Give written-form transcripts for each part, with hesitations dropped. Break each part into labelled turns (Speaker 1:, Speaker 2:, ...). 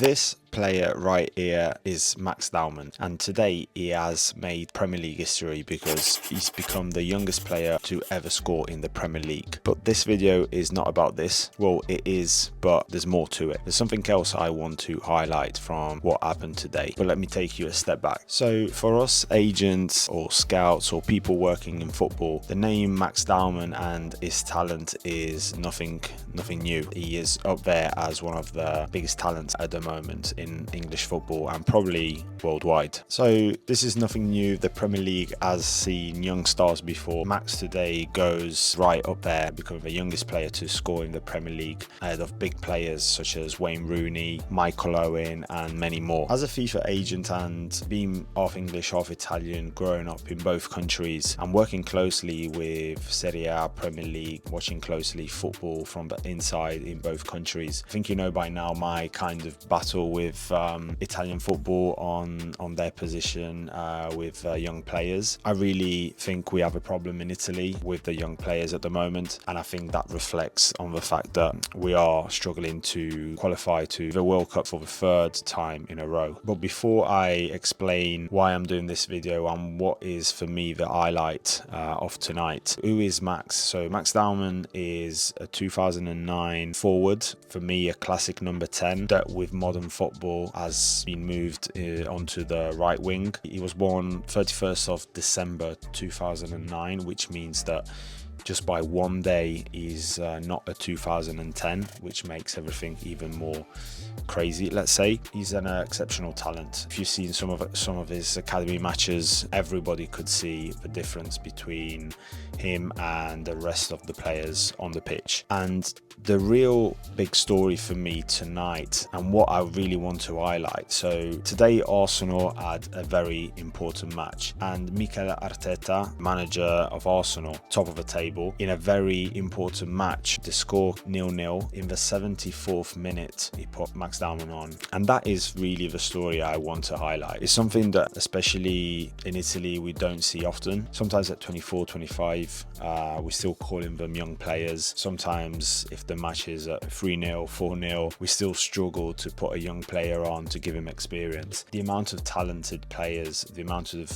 Speaker 1: This player right here is Max Dowman, and today he has made Premier League history because he's become the youngest player to ever score in the Premier League. But this video is not about this. Well, it is, but there's more to it. There's something else I want to highlight from what happened today, but let me take you a step back. So for us agents or scouts or people working in football, the name Max Dowman and his talent is nothing new. He is up there as one of the biggest talents at the moment in English football and probably worldwide. So this is nothing new. The Premier League has seen young stars before. Max today goes right up there, becoming the youngest player to score in the Premier League ahead of big players such as Wayne Rooney, Michael Owen and many more. As a FIFA agent and being half English, half Italian, growing up in both countries and working closely with Serie A, Premier League, watching closely football from the inside in both countries, I think you know by now my kind of battle with Italian football on their position with young players. I really think we have a problem in Italy with the young players at the moment, and I think that reflects on the fact that we are struggling to qualify to the World Cup for the third time in a row. But before I explain why I'm doing this video and what is for me the highlight of tonight, who is Max? So Max Dowman is a 2009 forward, for me a classic number 10 that with modern football has been moved onto the right wing. He was born 31st of December 2009, which means that just by one day he's not a 2010, which makes everything even more crazy. Let's say he's an exceptional talent. If you've seen some of his academy matches, everybody could see the difference between him and the rest of the players on the pitch. And the real big story for me tonight and what I really want to highlight, so today Arsenal had a very important match and Mikel Arteta, manager of Arsenal, top of the table, in a very important match, the score 0-0 in the 74th minute he put Max Dowman on, and that is really the story I want to highlight. It's something that especially in Italy we don't see often. Sometimes at 24, 25 we're still calling them young players. Sometimes if the match is at 3-0, 4-0, we still struggle to put a young player on to give him experience. The amount of talented players, the amount of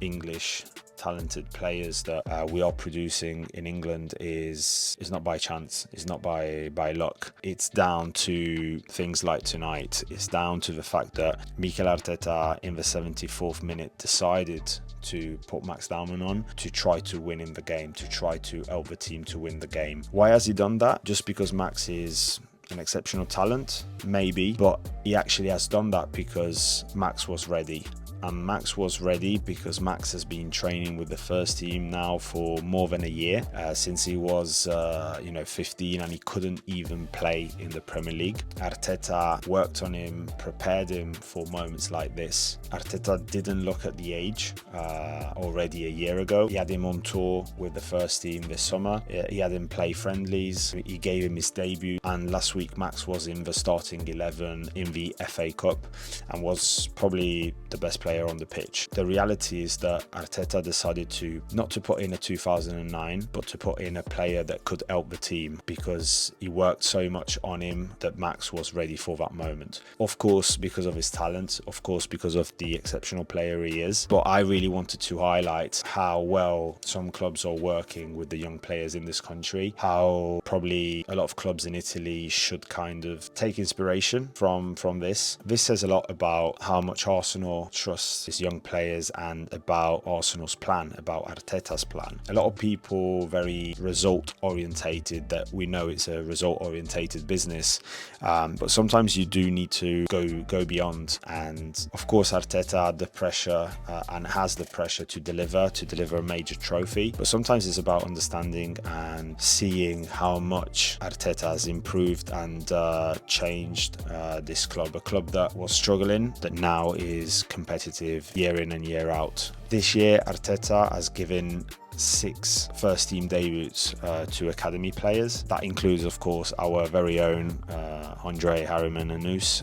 Speaker 1: English talented players that we are producing in England is not by chance, it's not by luck. It's down to things like tonight. It's down to the fact that Mikel Arteta in the 74th minute decided to put Max Dowman on to try to win in the game, to try to help the team to win the game. Why has he done that? Just because Max is an exceptional talent? Maybe, but he actually has done that because Max was ready. And Max was ready because Max has been training with the first team now for more than a year, since he was 15, and he couldn't even play in the Premier League. Arteta worked on him, prepared him for moments like this. Arteta didn't look at the age already a year ago. He had him on tour with the first team this summer. He had him play friendlies. He gave him his debut, and last week Max was in the starting 11 in the FA Cup and was probably the best player on the pitch. The reality is that Arteta decided to not to put in a 2009, but to put in a player that could help the team because he worked so much on him that Max was ready for that moment. Of course, because of his talent, of course, because of the exceptional player he is. But I really wanted to highlight how well some clubs are working with the young players in this country, how probably a lot of clubs in Italy should kind of take inspiration from this. This says a lot about how much Arsenal trust his young players and about Arsenal's plan, about Arteta's plan. A lot of people very result orientated, that we know it's a result orientated business, but sometimes you do need to go beyond. And of course Arteta had the pressure and has the pressure to deliver a major trophy, but sometimes it's about understanding and seeing how much Arteta has improved and changed this club, a club that was struggling, that now is competitive year in and year out. This year Arteta has given 6 first team debuts to academy players. That includes, of course, our very own Andre Harriman and Noose,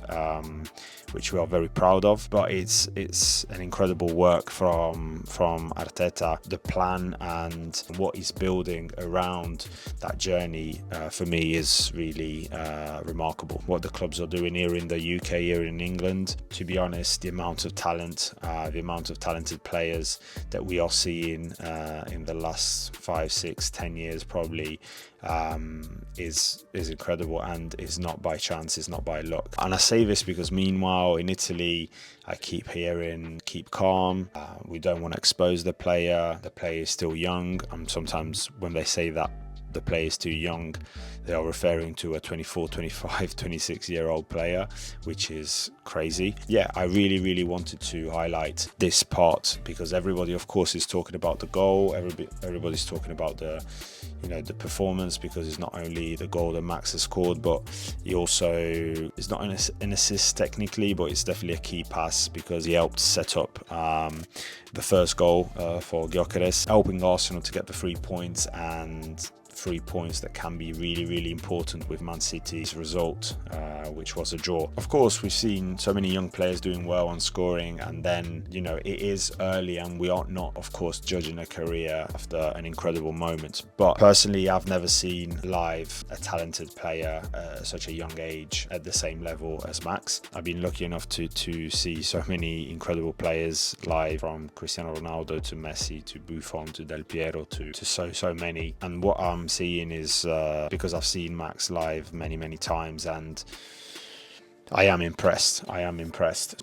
Speaker 1: which we are very proud of. But it's an incredible work from Arteta. The plan and what he's building around that journey for me is really remarkable. What the clubs are doing here in the UK, here in England, to be honest, the amount of talent, the amount of talented players that we are seeing in the last 5, 6, 10 years probably is incredible, and is not by chance, is not by luck. And I say this because meanwhile in Italy I keep hearing keep calm, we don't want to expose the player is still young. Sometimes when they say that the player is too young, they are referring to a 24, 25, 26-year-old player, which is crazy. Yeah, I really wanted to highlight this part because everybody, of course, is talking about the goal. Everybody's talking about the performance, because it's not only the goal that Max has scored, but he also is not an assist technically, but it's definitely a key pass because he helped set up the first goal for Gyökeres, helping Arsenal to get the 3 points, and 3 points that can be really important with Man City's result, which was a draw. Of course, we've seen so many young players doing well on scoring, and then it is early and we are not, of course, judging a career after an incredible moment. But personally, I've never seen live a talented player at such a young age at the same level as Max. I've been lucky enough to see so many incredible players live, from Cristiano Ronaldo to Messi to Buffon to Del Piero to so many. And what I'm seeing is because I've seen Max live many times, and I am impressed.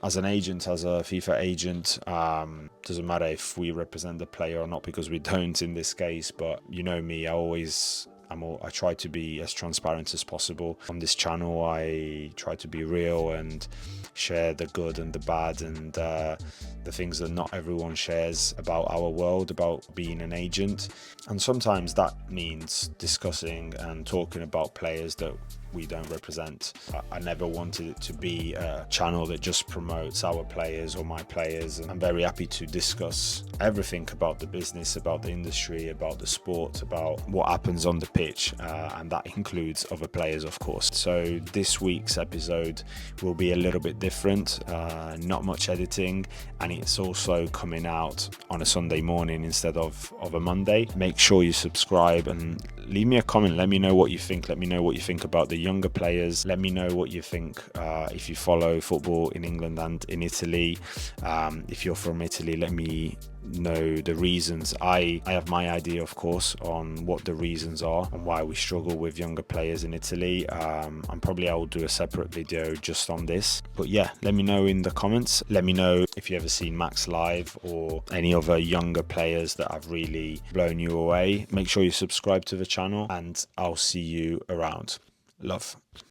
Speaker 1: As an agent, as a FIFA agent, doesn't matter if we represent the player or not, because we don't in this case, but you know me, I try to be as transparent as possible. On this channel, I try to be real and share the good and the bad, and the things that not everyone shares about our world, about being an agent. And sometimes that means discussing and talking about players that we don't represent. I never wanted it to be a channel that just promotes our players or my players, and I'm very happy to discuss everything about the business, about the industry, about the sport, about what happens on the pitch, and that includes other players, of course. So this week's episode will be a little bit different, not much editing, and it's also coming out on a Sunday morning instead of a Monday. Make sure you subscribe and leave me a comment. Let me know what you think. Let me know what you think about the younger players. Let me know what you think if you follow football in England and in Italy. If you're from Italy, let me know the reasons. I have my idea, of course, on what the reasons are and why we struggle with younger players in Italy. And probably I will do a separate video just on this. But yeah, let me know in the comments. Let me know if you ever seen Max live or any other younger players that have really blown you away. Make sure you subscribe to the channel, and I'll see you around. Love.